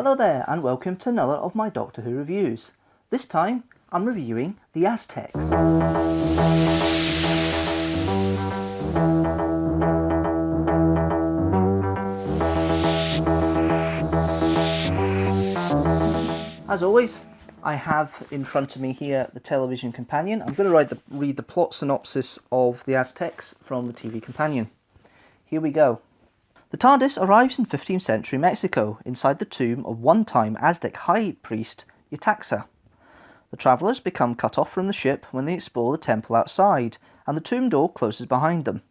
Hello there and welcome to another of my Doctor Who reviews. This time I'm reviewing the Aztecs. As always, I have in front of me here the television companion. I'm going to read the plot synopsis of the Aztecs from the TV companion. Here we go. The TARDIS arrives in 15th century Mexico, inside the tomb of one-time Aztec high priest Yetaxa. The travellers become cut off from the ship when they explore the temple outside, and the tomb door closes behind them.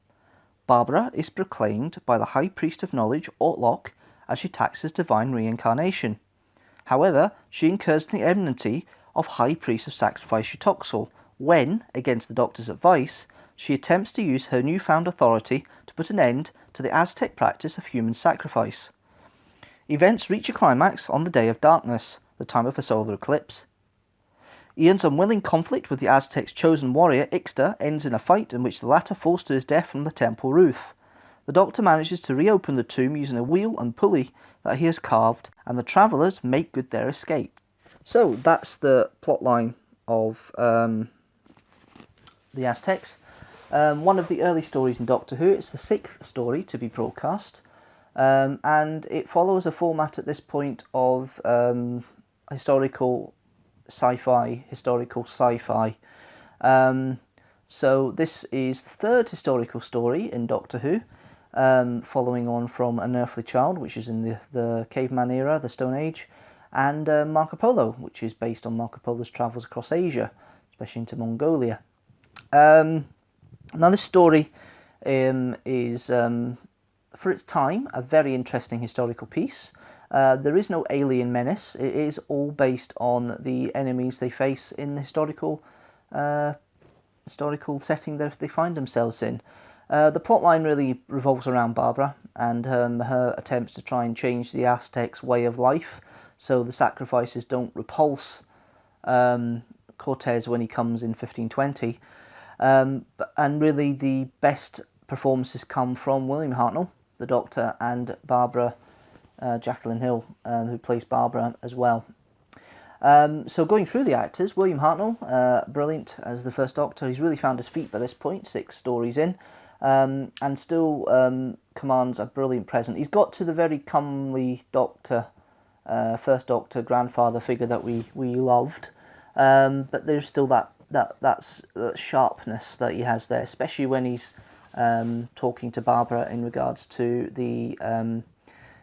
Barbara is proclaimed by the High Priest of Knowledge, Ortlock, as Yetaxa's divine reincarnation. However, she incurs the enmity of High Priest of Sacrifice Utoxel when, against the Doctor's advice, she attempts to use her newfound authority to put an end to the Aztec practice of human sacrifice. Events reach a climax on the Day of Darkness, the time of a solar eclipse. Ian's unwilling conflict with the Aztecs' chosen warrior, Ixta, ends in a fight in which the latter falls to his death from the temple roof. The Doctor manages to reopen the tomb using a wheel and pulley that he has carved, and the travellers make good their escape. So that's the plotline of the Aztecs. One of the early stories in Doctor Who. It's the 6th story to be broadcast, and it follows a format at this point of historical sci-fi. So this is the 3rd historical story in Doctor Who, following on from An Earthly Child, which is in the caveman era, the Stone Age, and Marco Polo, which is based on Marco Polo's travels across Asia, especially into Mongolia. Now this story is, for its time, a very interesting historical piece. There is no alien menace. It is all based on the enemies they face in the historical setting that they find themselves in. The plotline really revolves around Barbara and her attempts to try and change the Aztecs' way of life, so the sacrifices don't repulse Cortez when he comes in 1520. And really the best performances come from William Hartnell, the Doctor, and Barbara, Jacqueline Hill, who plays Barbara as well. So going through the actors, William Hartnell, brilliant as the first Doctor. He's really found his feet by this point, 6 stories in, and still commands a brilliant presence. He's got to the very comely Doctor, first Doctor, grandfather figure that we loved, but there's still that sharpness that he has there, especially when he's talking to Barbara in regards to the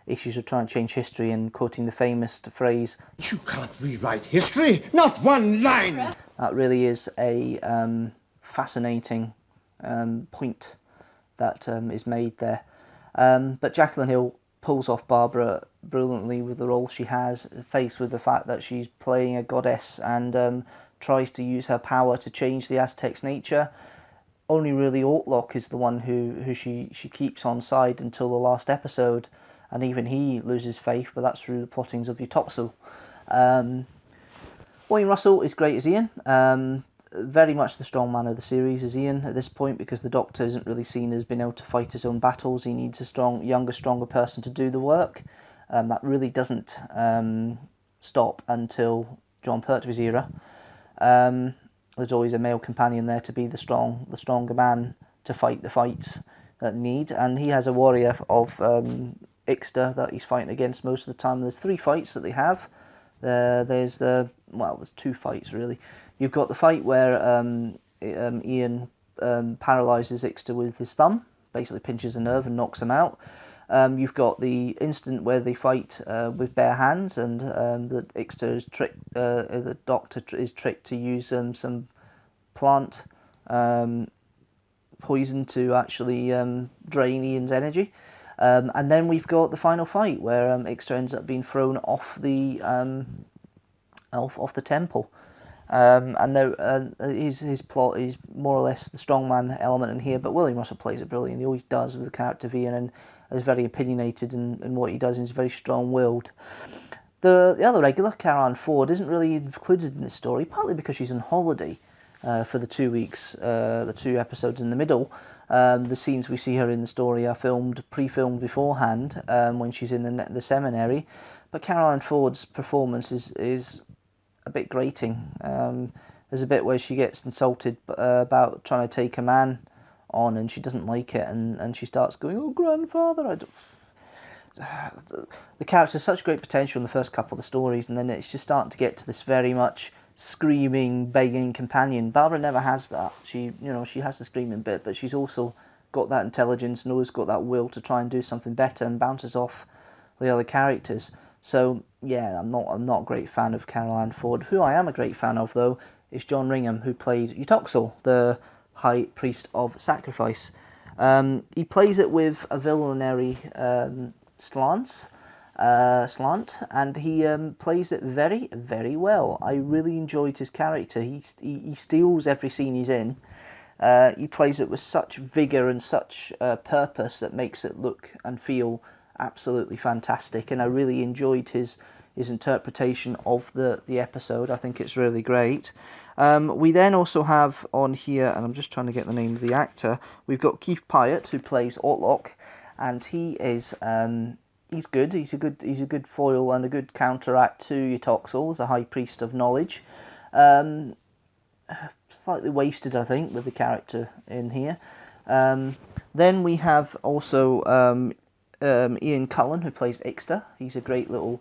issues of trying to change history and quoting the famous phrase, "You can't rewrite history, not one line!" That really is a fascinating point that is made there. But Jacqueline Hill pulls off Barbara brilliantly with the role she has, faced with the fact that she's playing a goddess and tries to use her power to change the Aztecs' nature. Only really Ortlock is the one who she keeps on side until the last episode, and even he loses faith, but that's through the plottings of Utoxel. Wayne Russell is great as Ian. Very much the strong man of the series is Ian at this point, because the Doctor isn't really seen as being able to fight his own battles. He needs a younger, stronger person to do the work. That really doesn't stop until John Pertwee's era. There's always a male companion there to be the stronger man to fight the fights that need, and he has a warrior of Ixta that he's fighting against most of the time. There's 3 fights that they have. There's 2 fights really. You've got the fight where Ian paralyzes Ixta with his thumb, basically pinches a nerve and knocks him out. You've got the incident where they fight with bare hands, and the Doctor is tricked to use some plant poison to actually drain Ian's energy. And then we've got the final fight where Ixta ends up being thrown off the temple. And there, his plot is more or less the strongman element in here, but William Russell plays it brilliantly. He always does with the character of Ian, and is very opinionated in what he does, and is very strong-willed. The other regular, Caroline Ford, isn't really included in this story, partly because she's on holiday. for the 2 weeks, the 2 episodes in the middle. The scenes we see her in the story are pre-filmed beforehand when she's in the seminary. But Caroline Ford's performance is a bit grating. There's a bit where she gets insulted about trying to take a man on, and she doesn't like it, and she starts going, "Oh, grandfather!" The character has such great potential in the first couple of the stories, and then it's just starting to get to this very much screaming, begging companion. Barbara never has that. She has the screaming bit, but she's also got that intelligence and always got that will to try and do something better, and bounces off the other characters. So yeah, I'm not a great fan of Caroline Ford. Who I am a great fan of, though, is John Ringham, who played Eutoxil, the High Priest of Sacrifice. He plays it with a villainary slant, and he plays it very, very well. I really enjoyed his character. He steals every scene he's in. He plays it with such vigour and such purpose that makes it look and feel absolutely fantastic, and I really enjoyed his interpretation of the episode. I think it's really great. We then also have on here, and I'm just trying to get the name of the actor, we've got Keith Pyatt, who plays Ortlock, and he is he's good. He's a good foil and a good counteract to Eutoxil as a high priest of knowledge. Slightly wasted, I think, with the character in here. Then we have also Ian Cullen, who plays Ixter. He's a great little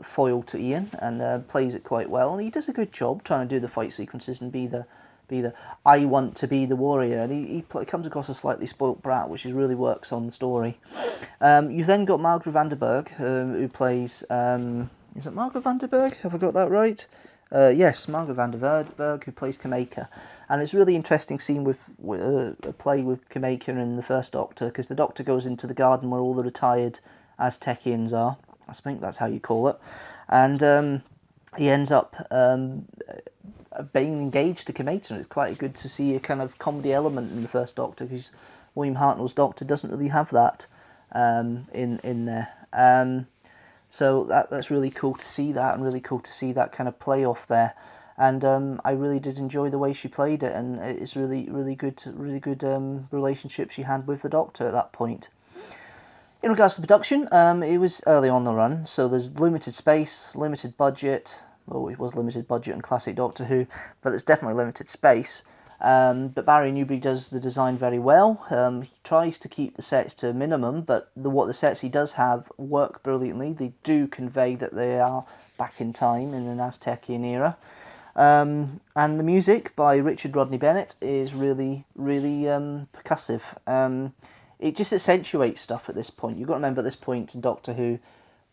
foil to Ian, and plays it quite well, and he does a good job trying to do the fight sequences and be the I want to be the warrior, and he comes across a slightly spoilt brat, which really works on the story. You've then got Margaret Vanderberg, who plays is it Margaret Vanderberg? Have I got that right? Yes, Margaret Vanderberg, who plays Kameka, and it's a really interesting scene with a play with Kameka in the first Doctor, because the Doctor goes into the garden where all the retired Aztecians are. I think that's how you call it, and he ends up being engaged to Kameka, and it's quite good to see a kind of comedy element in the first Doctor, because William Hartnell's Doctor doesn't really have that in there. So that's really cool to see that, and really cool to see that kind of play off there. And I really did enjoy the way she played it, and it's really good relationship she had with the Doctor at that point. In regards to production, it was early on the run, so there's limited space, limited budget. Well, it was limited budget in classic Doctor Who, but it's definitely limited space. But Barry Newbury does the design very well. He tries to keep the sets to a minimum, but what the sets he does have work brilliantly. They do convey that they are back in time in an Aztecian era. And the music by Richard Rodney Bennett is really percussive. It just accentuates stuff at this point. You've got to remember at this point in Doctor Who,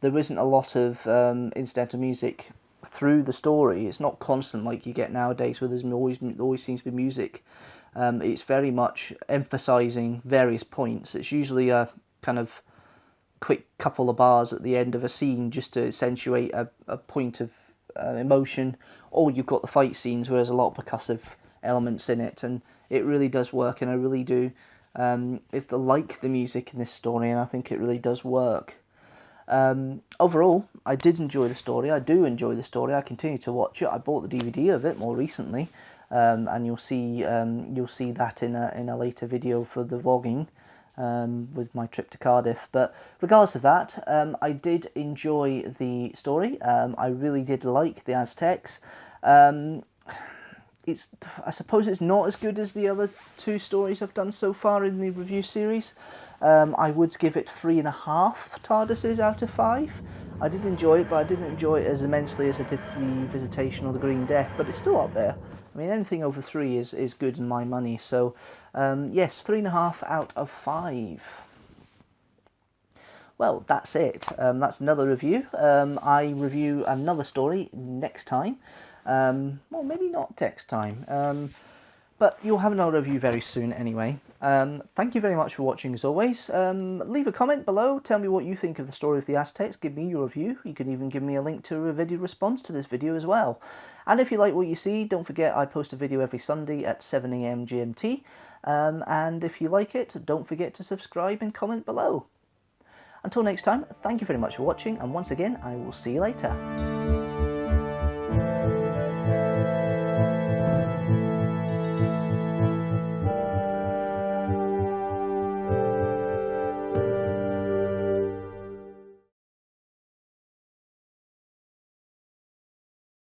there isn't a lot of incidental music through the story. It's not constant like you get nowadays, where there's always seems to be music. It's very much emphasising various points. It's usually a kind of quick couple of bars at the end of a scene just to accentuate a point of emotion, or you've got the fight scenes where there's a lot of percussive elements in it, and it really does work, and I really do like the music in this story, and I think it really does work. Overall, I did enjoy the story. I do enjoy the story. I continue to watch it. I bought the DVD of it more recently, and you'll see that in a later video for the vlogging with my trip to Cardiff. But regardless of that, I did enjoy the story. I really did like the Aztecs. I suppose it's not as good as the other 2 stories I've done so far in the review series. I would give it 3.5 TARDISes out of 5. I did enjoy it, but I didn't enjoy it as immensely as I did the Visitation or the Green Death, but it's still up there. I mean, anything over 3 is good in my money, so yes, 3.5 out of 5. Well, that's it. That's another review. I review another story next time. Well, maybe not next time, but you'll have another review very soon anyway. Thank you very much for watching as always. Leave a comment below, tell me what you think of the story of the Aztecs, give me your review. You can even give me a link to a video response to this video as well. And if you like what you see, don't forget I post a video every Sunday at 7 AM GMT. And if you like it, don't forget to subscribe and comment below. Until next time, thank you very much for watching, and once again, I will see you later.